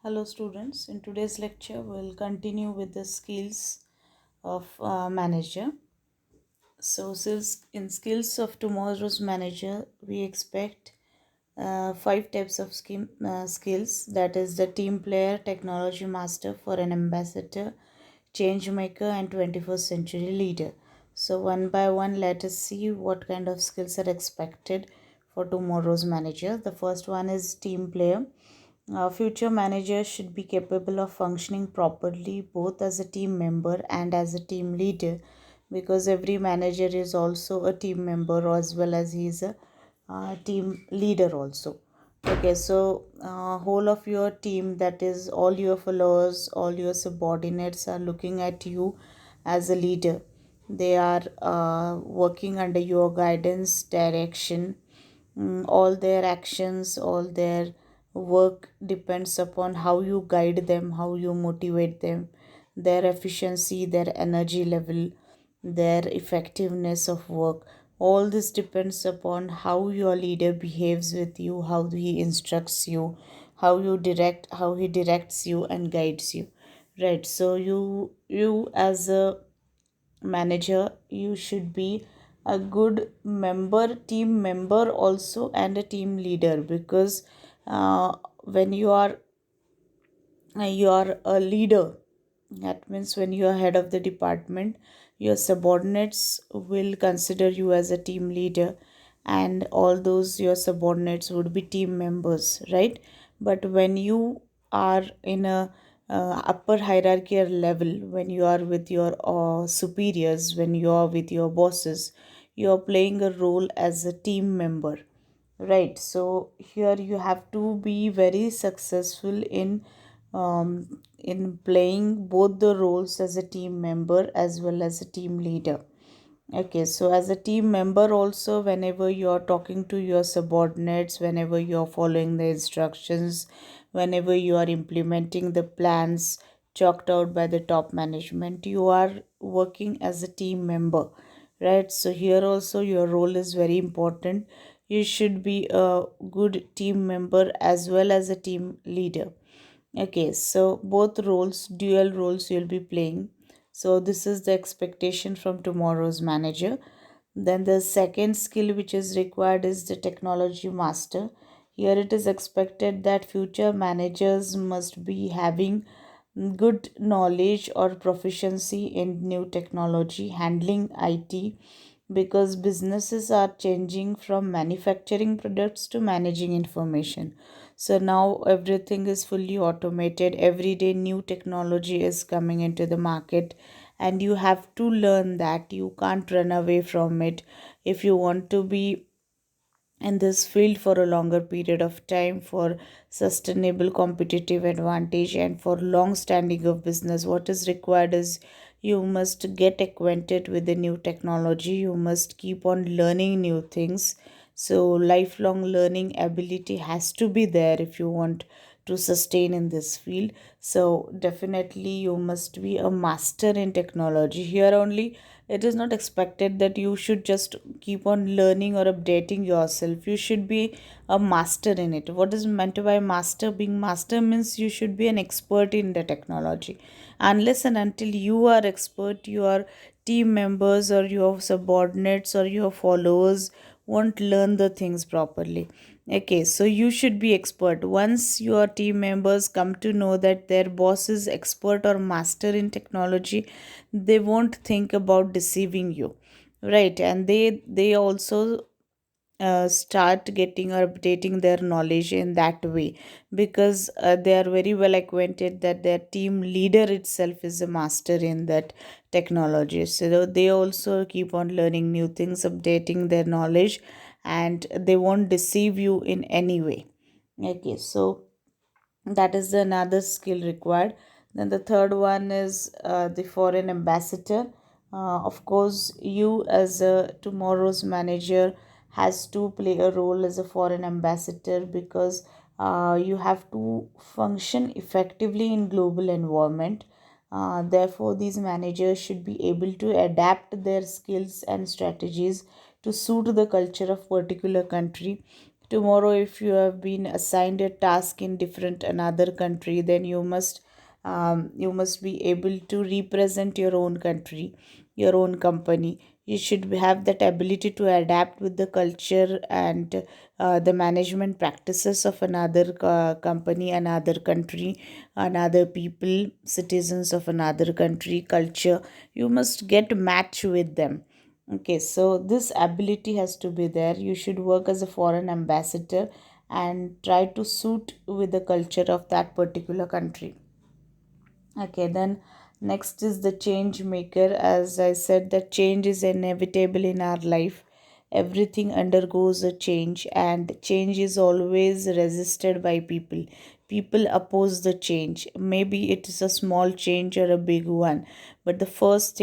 Hello students, in today's lecture we'll continue with the skills of manager. So in skills of tomorrow's manager we expect five types of skills, that is the team player, technology master, for an ambassador, change maker and 21st century leader. So one by one let us see what kind of skills are expected for tomorrow's manager. The first one is team player. Future managers should be capable of functioning properly both as a team member and as a team leader, because every manager is also a team member as well as he is a team leader also. Okay, so whole of your team, that is all your followers, all your subordinates, are looking at you as a leader. They are working under your guidance, direction. All their actions, all their work depends upon how you guide them, how you motivate them, their efficiency, their energy level, their effectiveness of work. All this depends upon how your leader behaves with you, how he instructs you, how he directs you and guides you. Right. So you as a manager, you should be a good member, team member also, and a team leader, because when you are a leader, that means when you are head of the department, your subordinates will consider you as a team leader, and all those your subordinates would be team members, right? But when you are in a upper hierarchical level, when you are with your superiors, when you are with your bosses, you are playing a role as a team member, right? So here you have to be very successful in playing both the roles as a team member as well as a team leader. Okay, so as a team member also, whenever you're talking to your subordinates, whenever you're following the instructions, whenever you are implementing the plans chalked out by the top management, you are working as a team member, right? So here also your role is very important. You should be a good team member as well as a team leader. Okay, so both roles, dual roles you'll be playing. So this is the expectation from tomorrow's manager. Then the second skill which is required is the technology master. Here it is expected that future managers must be having good knowledge or proficiency in new technology, handling IT, because businesses are changing from manufacturing products to managing information. So now everything is fully automated. Every day new technology is coming into the market, and you have to learn that. You can't run away from it if you want to be in this field for a longer period of time, for sustainable competitive advantage and for long standing of business. What is required is you must get acquainted with the new technology, you must keep on learning new things. So lifelong learning ability has to be there if you want to sustain in this field. So definitely you must be a master in technology. Here only it is not expected that you should just keep on learning or updating yourself. You should be a master in it. What is meant by master? Being master means you should be an expert in the technology. Unless and until you are expert, your team members or your subordinates or your followers won't learn the things properly. Okay, so you should be expert. Once your team members come to know that their boss is expert or master in technology, they won't think about deceiving you, right? And they also start getting or updating their knowledge in that way, because they are very well acquainted that their team leader itself is a master in that technology. So they also keep on learning new things, updating their knowledge, and they won't deceive you in any way. Okay, so that is another skill required. Then the third one is the foreign ambassador. Of course, you as a tomorrow's manager has to play a role as a foreign ambassador, because you have to function effectively in global environment. Therefore these managers should be able to adapt their skills and strategies to suit the culture of particular country, Tomorrow, if you have been assigned a task in different another country, then you must be able to represent your own country, your own company. You should have that ability to adapt with the culture and the management practices of another company, another country, another people, citizens of another country, culture. You must get match with them. Okay, so this ability has to be there. You should work as a foreign ambassador and try to suit with the culture of that particular country. Okay, then next is the change maker. As I said, that change is inevitable in our life. Everything undergoes a change, and change is always resisted by people. People oppose the change. Maybe it is a small change or a big one, but the first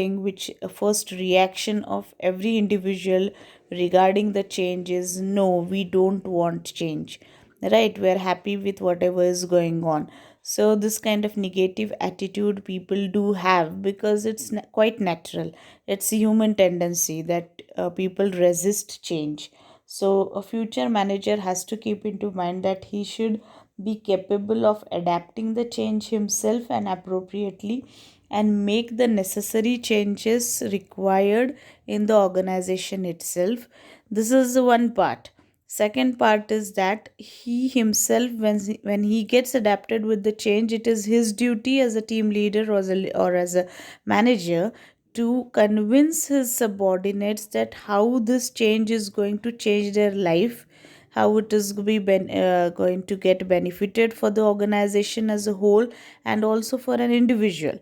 reaction of every individual regarding the change is no, we don't want change. Right? We're happy with whatever is going on. So this kind of negative attitude people do have because it's quite natural. It's a human tendency that people resist change. So a future manager has to keep into mind that he should be capable of adapting the change himself and appropriately, and make the necessary changes required in the organization itself. This is the one part. Second part is that he himself, when he gets adapted with the change, it is his duty as a team leader or as a manager to convince his subordinates that how this change is going to change their life, how it is going to get benefited for the organization as a whole and also for an individual.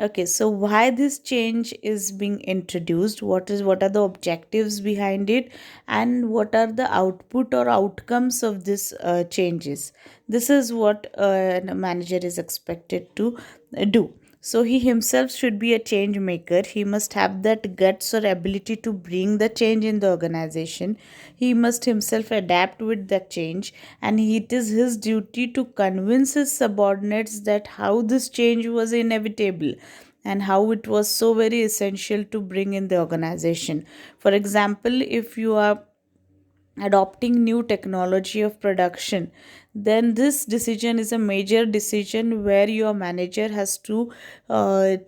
Okay, so why this change is being introduced, what are the objectives behind it, and what are the output or outcomes of this changes. This is what a manager is expected to do. So he himself should be a change maker. He must have that guts or ability to bring the change in the organization. He must himself adapt with that change, and it is his duty to convince his subordinates that how this change was inevitable and how it was so very essential to bring in the organization. For example, if you are adopting new technology of production, then this decision is a major decision where your manager has to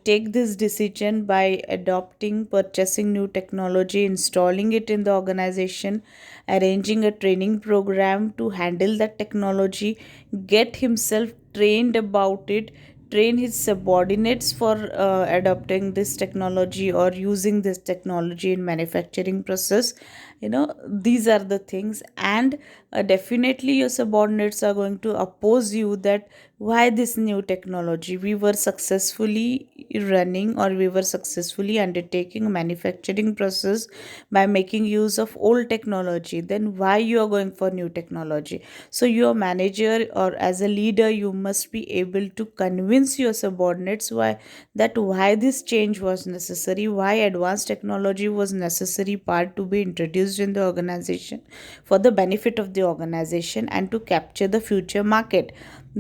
take this decision by adopting, purchasing new technology, installing it in the organization, arranging a training program to handle that technology, get himself trained about it, train his subordinates for adopting this technology or using this technology in manufacturing process. These are the things. And definitely your subordinates are going to oppose you that why this new technology, we were successfully running or we were successfully undertaking a manufacturing process by making use of old technology, then why you are going for new technology? So your manager or as a leader, you must be able to convince your subordinates why this change was necessary, why advanced technology was necessary part to be introduced in the organization for the benefit of the organization and to capture the future market.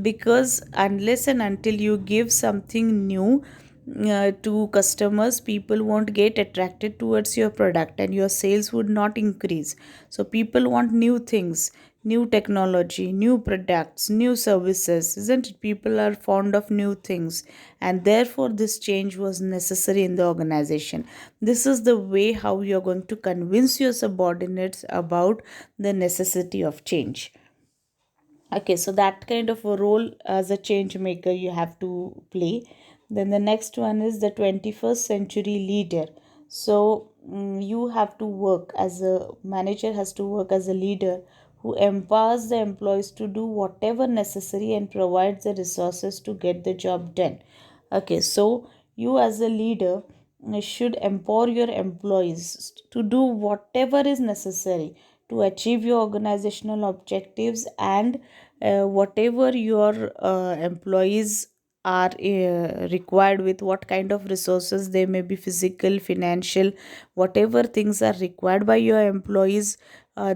Because unless and until you give something new to customers, people won't get attracted towards your product and your sales would not increase. So people want new things, new technology, new products, new services, isn't it? People are fond of new things, and therefore this change was necessary in the organization. This is the way how you're going to convince your subordinates about the necessity of change. Okay, so that kind of a role as a change maker you have to play. Then the next one is the 21st century leader. So you have to work as a manager, has to work as a leader who empowers the employees to do whatever necessary and provides the resources to get the job done. Okay, so you as a leader should empower your employees to do whatever is necessary to achieve your organizational objectives, and whatever your employees are required with, what kind of resources they may be, physical, financial, whatever things are required by your employees,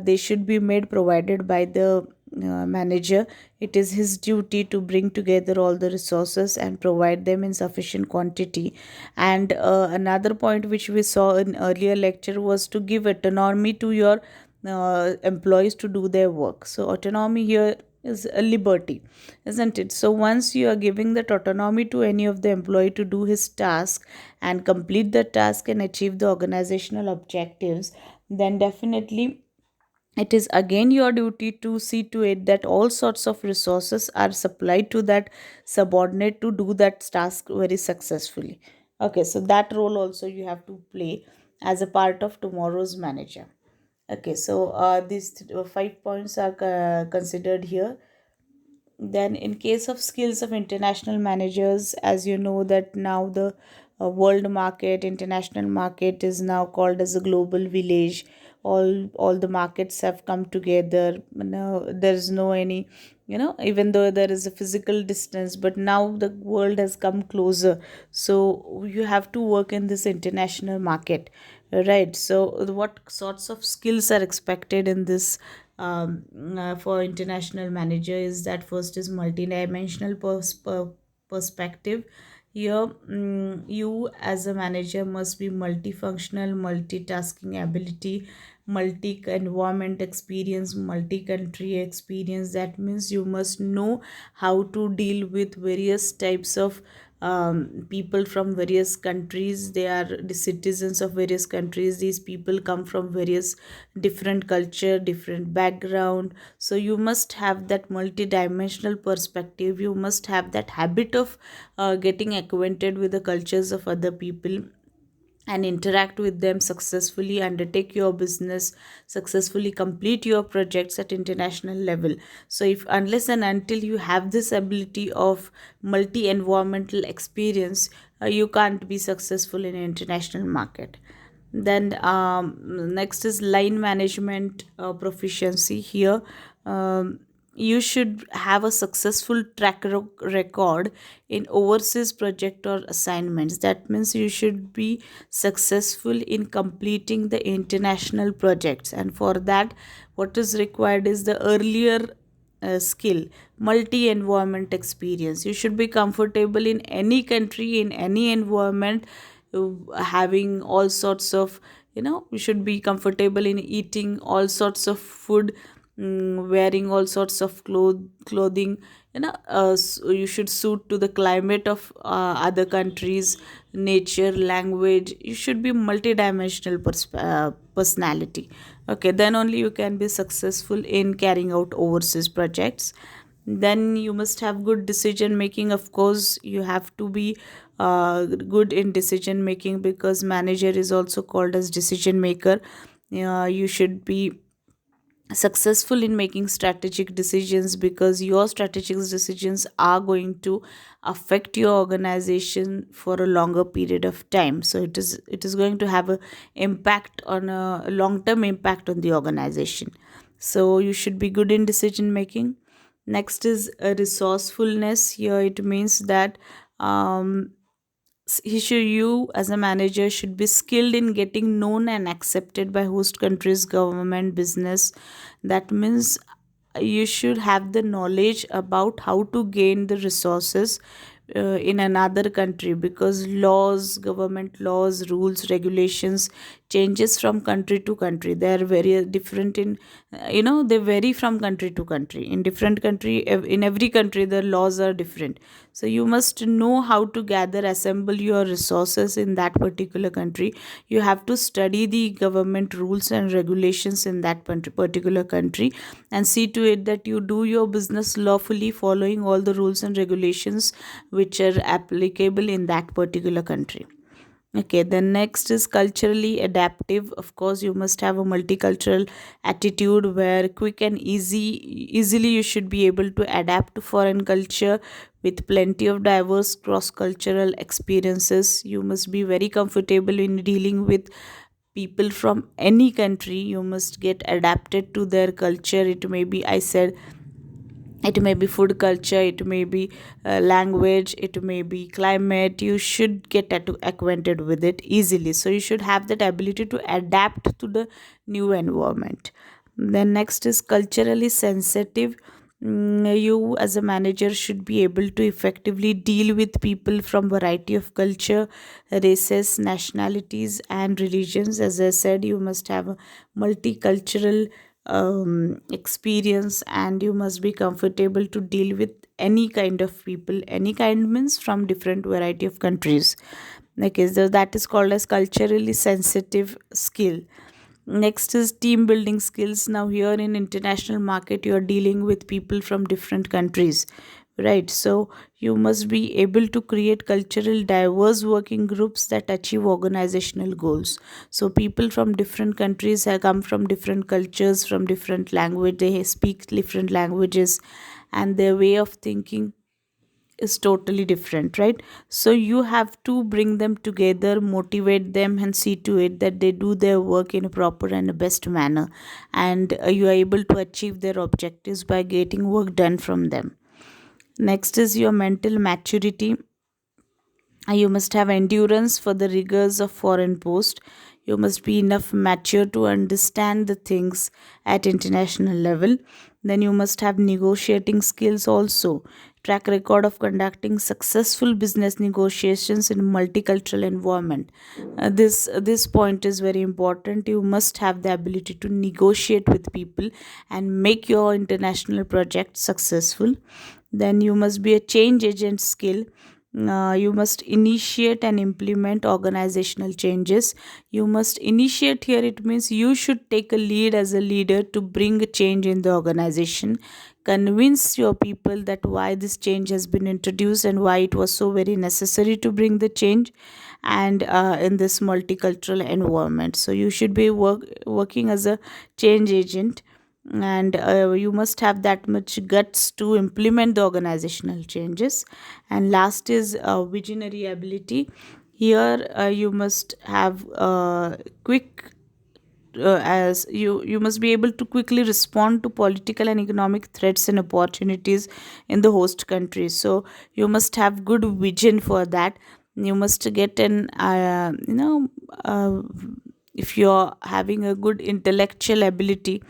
they should be made provided by the manager. It is his duty to bring together all the resources and provide them in sufficient quantity. And another point which we saw in earlier lecture was to give autonomy to your employees to do their work. So autonomy here is a liberty, isn't it? So once you are giving that autonomy to any of the employee to do his task and complete the task and achieve the organizational objectives, then definitely it is again your duty to see to it that all sorts of resources are supplied to that subordinate to do that task very successfully. Okay, so that role also you have to play as a part of tomorrow's manager. Okay, so these 5 points are considered here. Then in case of skills of international managers, as you know that now the world market, international market, is now called as a global village. All the markets have come together now. There is no any, even though there is a physical distance, but now the world has come closer. So you have to work in this international market, right? So what sorts of skills are expected in this, for international manager, is that first is multidimensional perspective. Here, you as a manager must be multifunctional, multitasking ability, multi environment experience, multi country experience. That means you must know how to deal with various types of people from various countries. They are the citizens of various countries. These people come from various different culture, different background. So you must have that multidimensional perspective. You must have that habit of getting acquainted with the cultures of other people and interact with them successfully, undertake your business successfully, complete your projects at international level. So if unless and until you have this ability of multi environmental experience, you can't be successful in international market. Then next is line management proficiency. Here, you should have a successful record in overseas project or assignments. That means you should be successful in completing the international projects, and for that what is required is the earlier skill, multi environment experience. You should be comfortable in any country, in any environment, having all sorts of, you should be comfortable in eating all sorts of food, wearing all sorts of clothing. So you should suit to the climate of other countries, nature, language. You should be multidimensional personality. Okay, then only you can be successful in carrying out overseas projects. Then you must have good decision making. Of course, you have to be good in decision making, because manager is also called as decision maker. You should be successful in making strategic decisions, because your strategic decisions are going to affect your organization for a longer period of time. So it is going to have a impact on a long term impact on the organization. So you should be good in decision making. Next is resourcefulness. Here it means that um, you as a manager should be skilled in getting known and accepted by host countries, government, business. That means you should have the knowledge about how to gain the resources in another country, because laws, government laws, rules, regulations changes from country to country. They are very different in, they vary from country to country. In different country, in every country the laws are different. So you must know how to gather, assemble your resources in that particular country. You have to study the government rules and regulations in that particular country, and see to it that you do your business lawfully, following all the rules and regulations which are applicable in that particular country. Okay, then next is culturally adaptive. Of course, you must have a multicultural attitude, where quick and easily you should be able to adapt to foreign culture with plenty of diverse cross-cultural experiences. You must be very comfortable in dealing with people from any country. You must get adapted to their culture. It may be, I said, it may be food culture, it may be language, it may be climate. You should get acquainted with it easily. So you should have that ability to adapt to the new environment. Then next is culturally sensitive. You as a manager should be able to effectively deal with people from variety of culture, races, nationalities and religions. As I said, you must have a multicultural experience, and you must be comfortable to deal with any kind of people. Any kind means from different variety of countries. Okay, so that is called as culturally sensitive skill. Next is team building skills. Now here in international market, you are dealing with people from different countries, right? So you must be able to create cultural diverse working groups that achieve organizational goals. So people from different countries have come from different cultures, from different language, they speak different languages, and their way of thinking is totally different, right? So you have to bring them together, motivate them, and see to it that they do their work in a proper and a best manner, and you are able to achieve their objectives by getting work done from them. Next is your mental maturity. You must have endurance for the rigors of foreign post. You must be enough mature to understand the things at international level. Then you must have negotiating skills also. Track record of conducting successful business negotiations in multicultural environment. This point is very important. You must have the ability to negotiate with people and make your international project successful. Then you must be a change agent skill. You must initiate and implement organizational changes. You must initiate here, it means you should take a lead as a leader to bring a change in the organization. Convince your people that why this change has been introduced and why it was so very necessary to bring the change, and in this multicultural environment. So you should be working as a change agent, and you must have that much guts to implement the organizational changes. And last is visionary ability. Here you must have quick as you must be able to quickly respond to political and economic threats and opportunities in the host countries. So you must have good vision for that. You must get an uh, if you're having a good intellectual ability,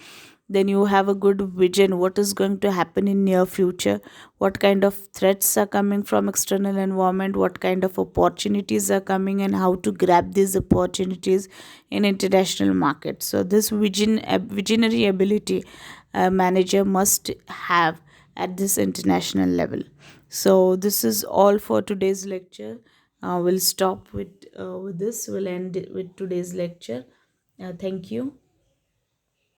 then you have a good vision what is going to happen in near future, what kind of threats are coming from external environment, what kind of opportunities are coming, and how to grab these opportunities in international market. So this visionary ability a manager must have at this international level. So this is all for today's lecture. We'll stop with this, we'll end it with today's lecture. Thank you.